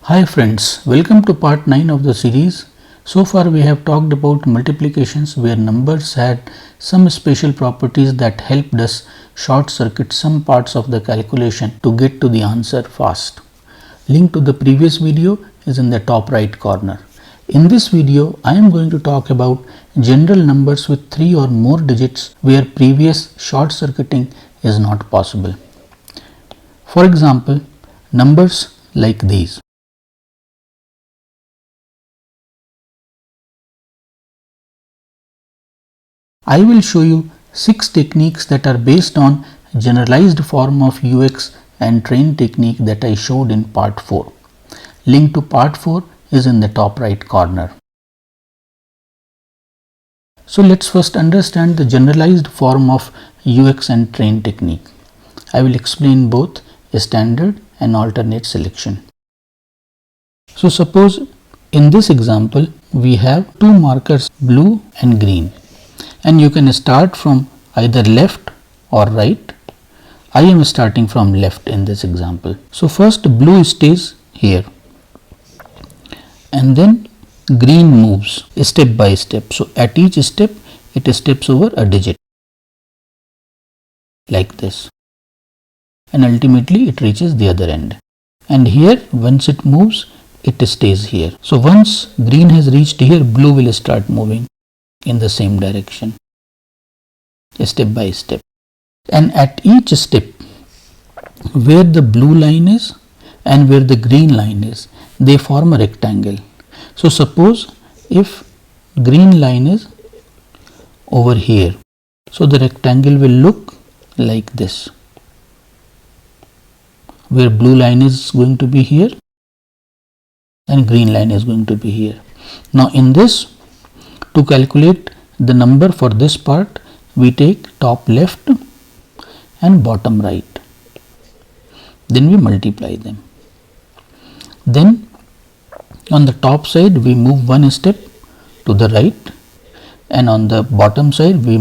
Hi friends, welcome to part 9 of the series. So far we have talked about multiplications where numbers had some special properties that helped us short circuit some parts of the calculation to get to the answer fast. Link to the previous video is in the top right corner. In this video, I am going to talk about general numbers with 3 or more digits where previous short circuiting is not possible. For example, numbers like these. I will show you 6 techniques that are based on generalized form of UX and train technique that I showed in part 4. Link to part 4 is in the top right corner. So let's first understand the generalized form of UX and train technique. I will explain both a standard and alternate selection. So suppose in this example we have two markers blue and green. And you can start from either left or right. I am starting from left in this example. So first blue stays here and then green moves step by step. So at each step it steps over a digit like this and ultimately it reaches the other end. And here once it moves it stays here. So once green has reached here, blue will start moving in the same direction step by step, and at each step where the blue line is and where the green line is, they form a rectangle. So suppose if green line is over here, so the rectangle will look like this, where blue line is going to be here and green line is going to be here. Now in this, to calculate the number for this part, we take top left and bottom right, then we multiply them. Then on the top side we move one step to the right and on the bottom side we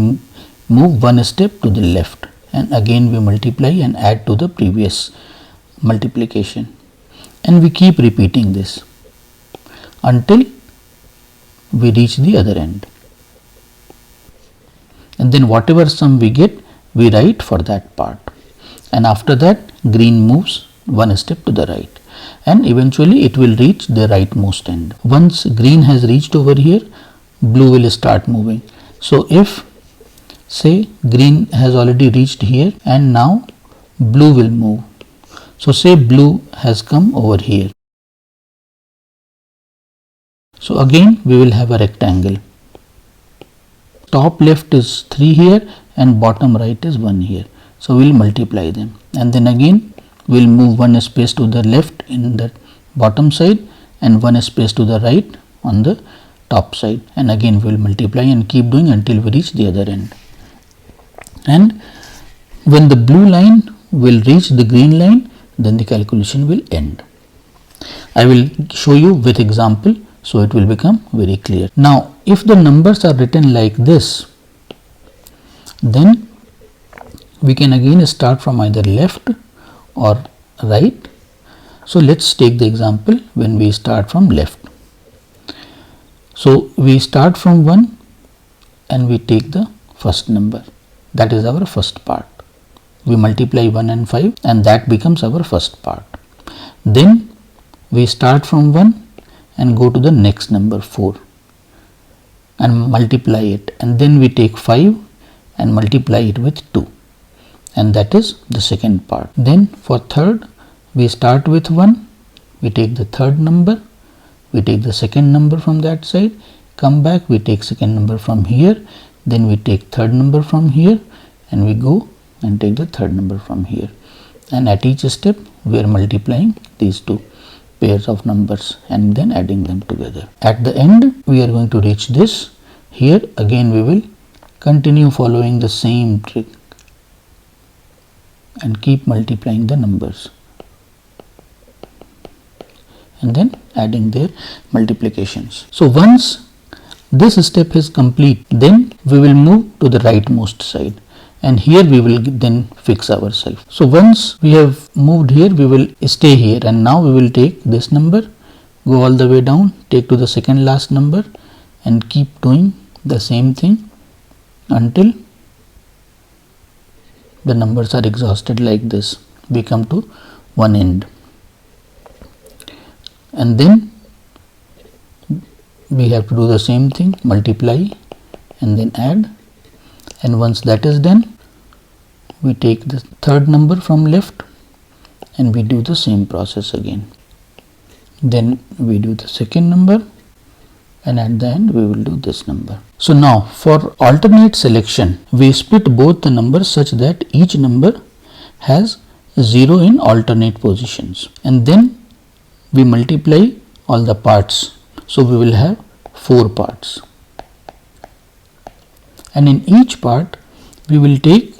move one step to the left, and again we multiply and add to the previous multiplication, and we keep repeating this until we reach the other end. And then whatever sum we get, we write for that part, and after that green moves one step to the right and eventually it will reach the rightmost end. Once green has reached over here, blue will start moving. So if say green has already reached here and now blue will move, so say blue has come over here, so again we will have a rectangle. Top left is 3 here and bottom right is 1 here. So we will multiply them, and then again we will move one space to the left in the bottom side and one space to the right on the top side, and again we will multiply and keep doing until we reach the other end. And when the blue line will reach the green line, then the calculation will end. I will show you with example, so it will become very clear. Now if the numbers are written like this, then we can again start from either left or right. So let's take the example when we start from left. So we start from 1 and we take the first number, that is our first part. We multiply 1 and 5 and that becomes our first part. Then we start from 1 and go to the next number 4 and multiply it, and then we take 5 and multiply it with 2, and that is the second part. Then for third, we start with 1, we take the third number, we take the second number from that side, come back, we take second number from here, then we take third number from here and we go and take the third number from here, and at each step we are multiplying these two pairs of numbers and then adding them together. At the end we are going to reach this. Here again we will continue following the same trick and keep multiplying the numbers and then adding their multiplications. So once this step is complete, then we will move to the rightmost side, and here we will then fix ourselves. So once we have moved here, we will stay here, and now we will take this number go all the way down, take to the second last number and keep doing the same thing until the numbers are exhausted like this. We come to one end, and then we have to do the same thing, multiply and then add, and once that is done, we take the third number from left and we do the same process again. Then we do the second number, and at the end we will do this number. So now for alternate selection, we split both the numbers such that each number has 0 in alternate positions, and then we multiply all the parts. So we will have 4 parts, and in each part we will take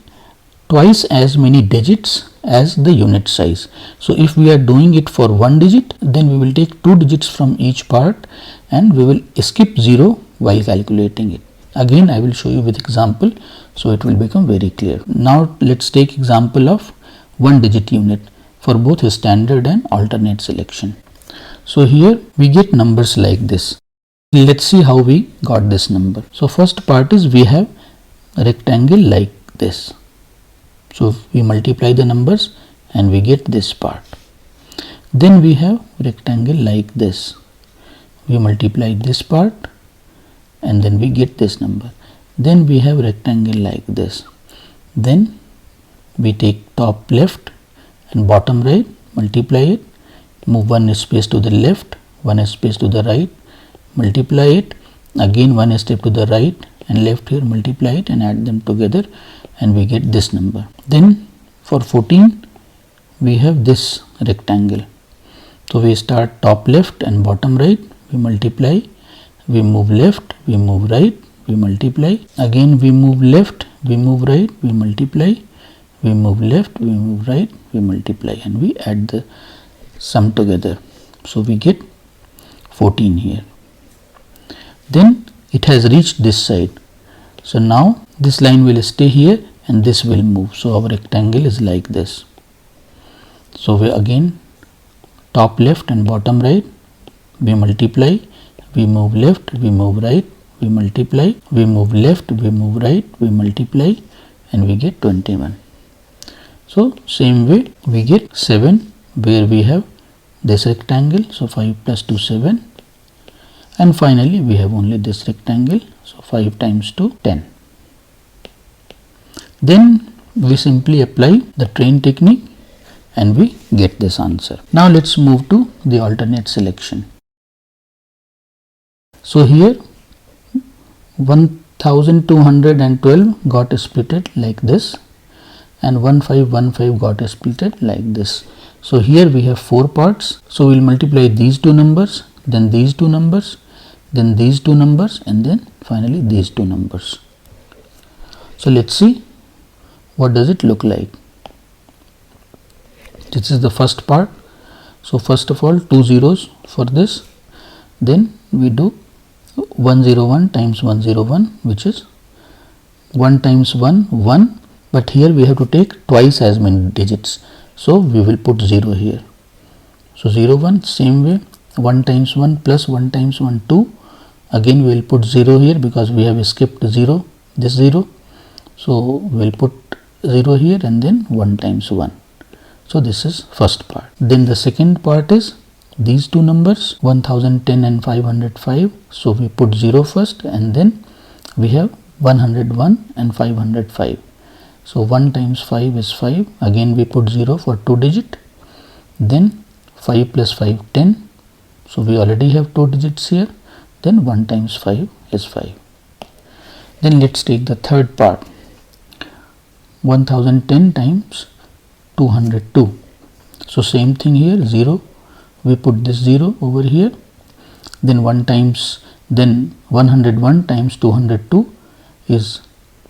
twice as many digits as the unit size. So if we are doing it for 1 digit, then we will take 2 digits from each part and we will skip 0 while calculating it. Again I will show you with example, so it will become very clear. Now let's take example of 1 digit unit for both standard and alternate selection. So here we get numbers like this. Let's see how we got this number. So first part is we have a rectangle like this. So we multiply the numbers and we get this part. Then we have rectangle like this. We multiply this part and then we get this number. Then we have rectangle like this. Then we take top left and bottom right, multiply it, move one space to the left, one space to the right, multiply it, again one step to the right and left here, multiply it and add them together and we get this number. Then for 14 we have this rectangle. So we start top left and bottom right, we multiply, we move left, we move right, we multiply, again we move left, we move right, we multiply, we move left, we move right, we multiply, and we add the sum together. So we get 14 here. Then it has reached this side. So now this line will stay here and this will move. So our rectangle is like this. So we again top left and bottom right, we multiply, we move left, we move right, we multiply, we move left, we move right, we multiply, and we get 21. So same way we get 7 where we have this rectangle. So 5 plus 2, 7. And finally we have only this rectangle. So 5 times 2, 10. Then we simply apply the train technique and we get this answer. Now let's move to the alternate selection. So here 1212 got splitted like this and 1515 got splitted like this. So here we have 4 parts. So we will multiply these two numbers, then these two numbers, then these two numbers, and then finally these two numbers. So let's see what does it look like. This is the first part. So first of all 2 zeros for this, then we do 101 times 101, which is 1 times 1, 1, but here we have to take twice as many digits. So we will put 0 here. So 0, 1, same way 1 times 1 plus 1 times 1, 2. Again we will put 0 here because we have skipped 0, this 0. So we will put 0 here and then 1 times 1. So this is first part. Then the second part is these two numbers 1010 and 505. So we put 0 first and then we have 101 and 505. So 1 times 5 is 5. Again we put 0 for 2 digit. Then 5 plus 5, 10. So we already have 2 digits here. Then 1 times 5 is 5. Then let's take the third part. 1010 times 202. So same thing here, 0. We put this 0 over here. Then 101 times 202 is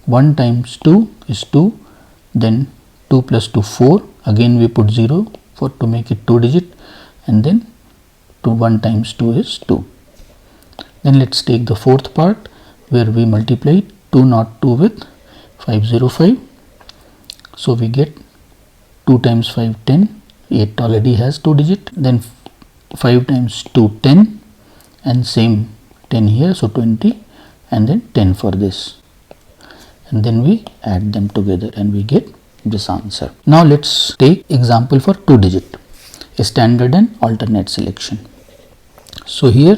1 times 2 is 2. Then 2 plus 2, 4. Again we put 0 for to make it 2 digit, and then 1 times 2 is 2. Then let's take the fourth part where we multiply 202 with 505. So we get 2 times 5, 10. 8 already has 2 digit. Then 5 times 2 10 and same 10 here, so 20 and then 10 for this, and then we add them together and we get this answer. Now let's take example for 2 digit, a standard and alternate selection. So here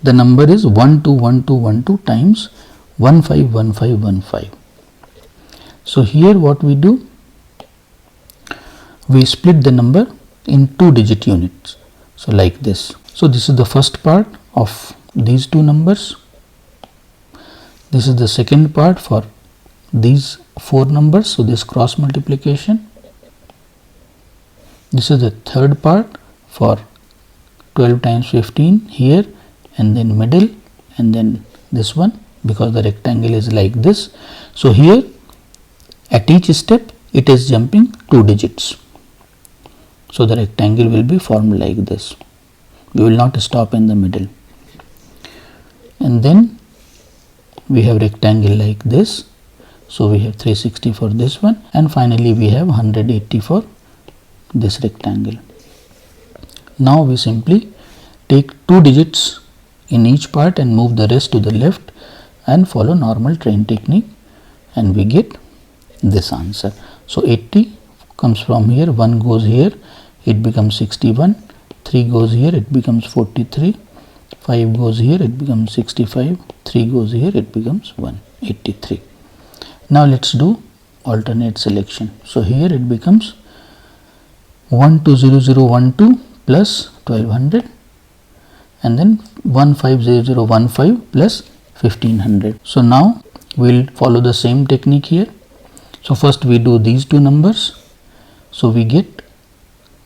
the number is 121212 times 151515. So here what we do, we split the number in 2 digit units, so like this. So this is the first part of these two numbers, this is the second part for these 4 numbers, so this cross multiplication, this is the third part for 12 times 15 here, and then middle, and then this one, because the rectangle is like this. So here at each step it is jumping 2 digits, so the rectangle will be formed like this, we will not stop in the middle, and then we have rectangle like this, so we have 360 for this one, and finally we have 180 for this rectangle. Now we simply take 2 digits in each part and move the rest to the left and follow normal train technique, and we get this answer. So 80 comes from here, 1 goes here, it becomes 61, 3 goes here, it becomes 43, 5 goes here, it becomes 65, 3 goes here, it becomes 183. Now let's do alternate selection. So here it becomes 120012 plus 1200, and then 150015 plus 1500. So now we will follow the same technique here. So first we do these two numbers, so we get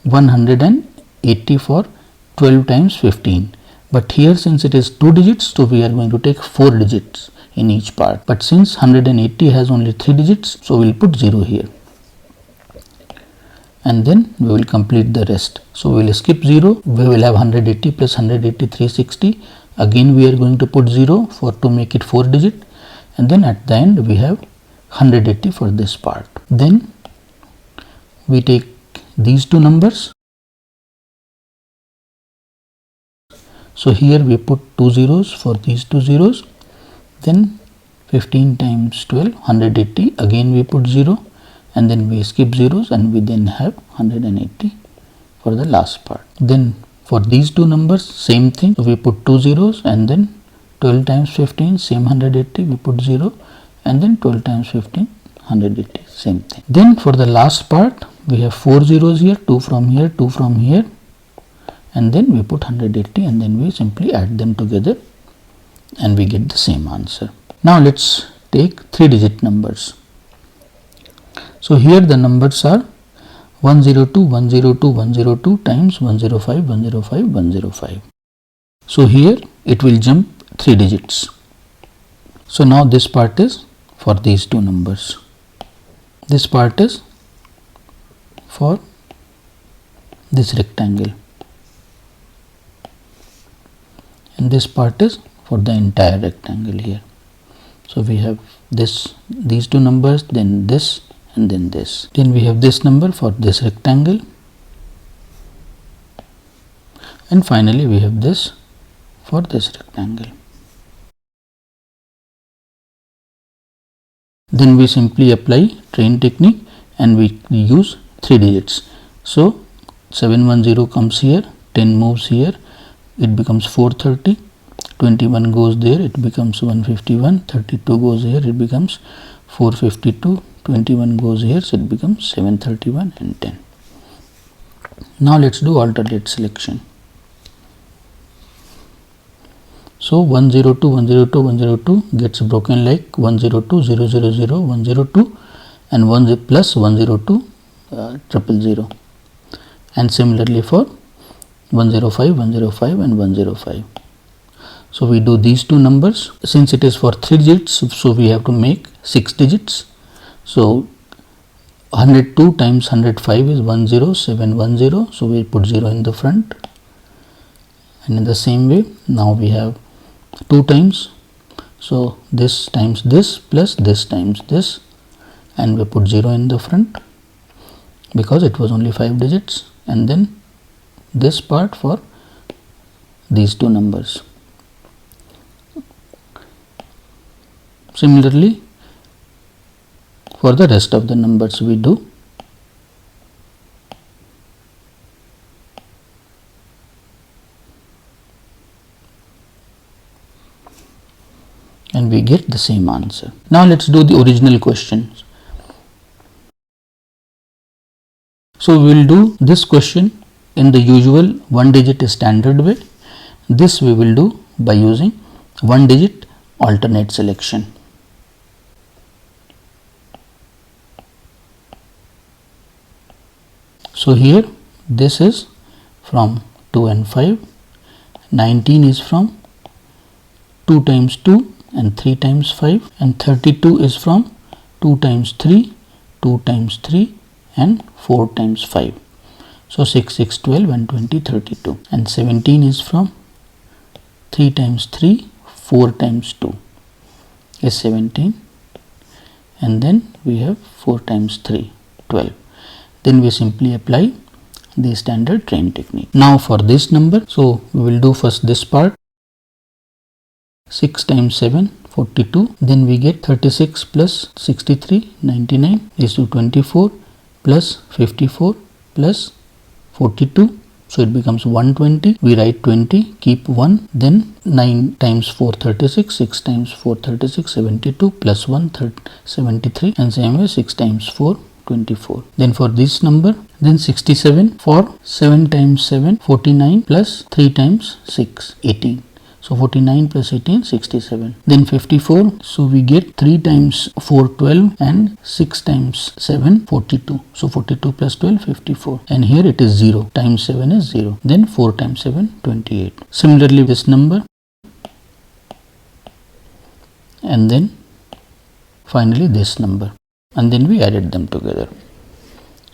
180 for 12 times 15, but here since it is 2 digits, so we are going to take 4 digits in each part, but since 180 has only 3 digits, so we will put 0 here, and then we will complete the rest. So we will skip 0, we will have 180 plus 180 360, again we are going to put 0 for to make it 4 digit, and then at the end we have 180 for this part. Then we take these two numbers, so here we put 2 zeros for these 2 zeros, then 15 times 12 180, again we put 0, and then we skip zeros and we then have 180 for the last part. Then for these two numbers same thing, so we put 2 zeros, and then 12 times 15 same 180 we put 0, and then 12 times 15 180 same thing. Then for the last part we have 4 zeros here, 2 from here, 2 from here, and then we put 180, and then we simply add them together and we get the same answer. Now let's take 3 digit numbers. So here the numbers are 102 102 102 times 105 105 105. So here it will jump 3 digits. So now this part is for these two numbers, this part is for this rectangle, and this part is for the entire rectangle here. So we have these two numbers, then this, and then this. Then we have this number for this rectangle, and finally we have this for this rectangle. Then we simply apply train technique and we use 3 digits. So 710 comes here, 10 moves here, it becomes 430, 21 goes there, it becomes 151, 32 goes here, it becomes 452, 21 goes here, so it becomes 731 and 10. Now let's do alternate selection. So 102 102 102 gets broken like 102 000 102 and 1 plus 102 000, and similarly for 105 105 and 105. So we do these two numbers. Since it is for 3 digits, so we have to make 6 digits. So 102 times 105 is 10710, so we put 0 in the front, and in the same way now we have 2 times, so this times this plus this times this, and we put 0 in the front because it was only 5 digits, and then this part for these two numbers. Similarly, for the rest of the numbers we do. And we get the same answer. Now let's do the original question. So we will do this question in the usual one digit standard way. This we will do by using one digit alternate selection. So here this is from 2 and 5, 19 is from 2 times 2 and 3 times 5, and 32 is from 2 times 3, 2 times 3 and 4 times 5. So 6, 6, 12 and 20, 32, and 17 is from 3 times 3, 4 times 2 is 17, and then we have 4 times 3, 12. Then we simply apply the standard train technique. Now for this number, so we will do first this part. 6 times 7, 42, then we get 36 plus 63, 99 is to 24 plus 54 plus 42, so it becomes 120. We write 20, keep 1, then 9 times 4, 36, 6 times 4, 36, 72 plus 1, 73, and same way 6 times 4, 24. Then for this number, then 67, for 7 times 7, 49 plus 3 times 6, 18. So 49 plus 18, 67. Then 54, so we get 3 times 4, 12 and 6 times 7, 42. So 42 plus 12, 54. And here it is 0, times 7 is 0. Then 4 times 7, 28. Similarly this number, and then finally this number, and then we added them together.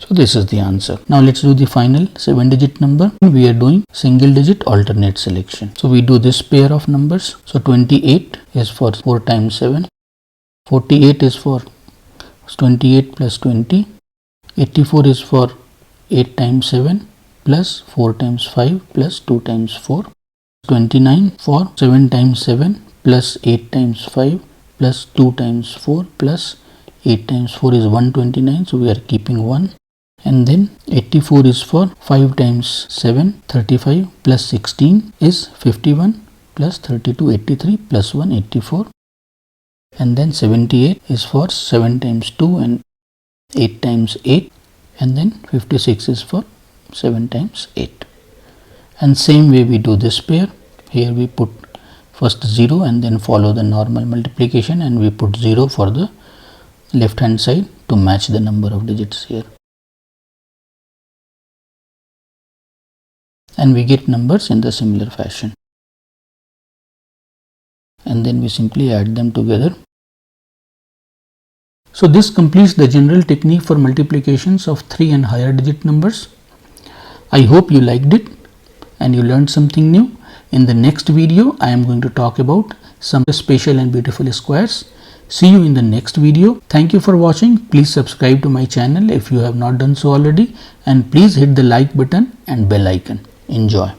So this is the answer. Now let's do the final 7 digit number. We are doing single digit alternate selection. So we do this pair of numbers. So 28 is for 4 times 7. 48 is for 28 plus 20. 84 is for 8 times 7 plus 4 times 5 plus 2 times 4. 29 for 7 times 7 plus 8 times 5 plus 2 times 4 plus 8 times 4 is 129. So we are keeping 1. And then 84 is for 5 times 7, 35 plus 16 is 51 plus 32, 83 plus 1, 84. And then 78 is for 7 times 2 and 8 times 8. And then 56 is for 7 times 8. And same way we do this pair. Here we put first 0 and then follow the normal multiplication, and we put 0 for the left hand side to match the number of digits here. And we get numbers in the similar fashion. And then we simply add them together. So this completes the general technique for multiplications of 3 and higher digit numbers. I hope you liked it and you learned something new. In the next video, I am going to talk about some special and beautiful squares. See you in the next video. Thank you for watching. Please subscribe to my channel if you have not done so already, and please hit the like button and bell icon. Enjoy.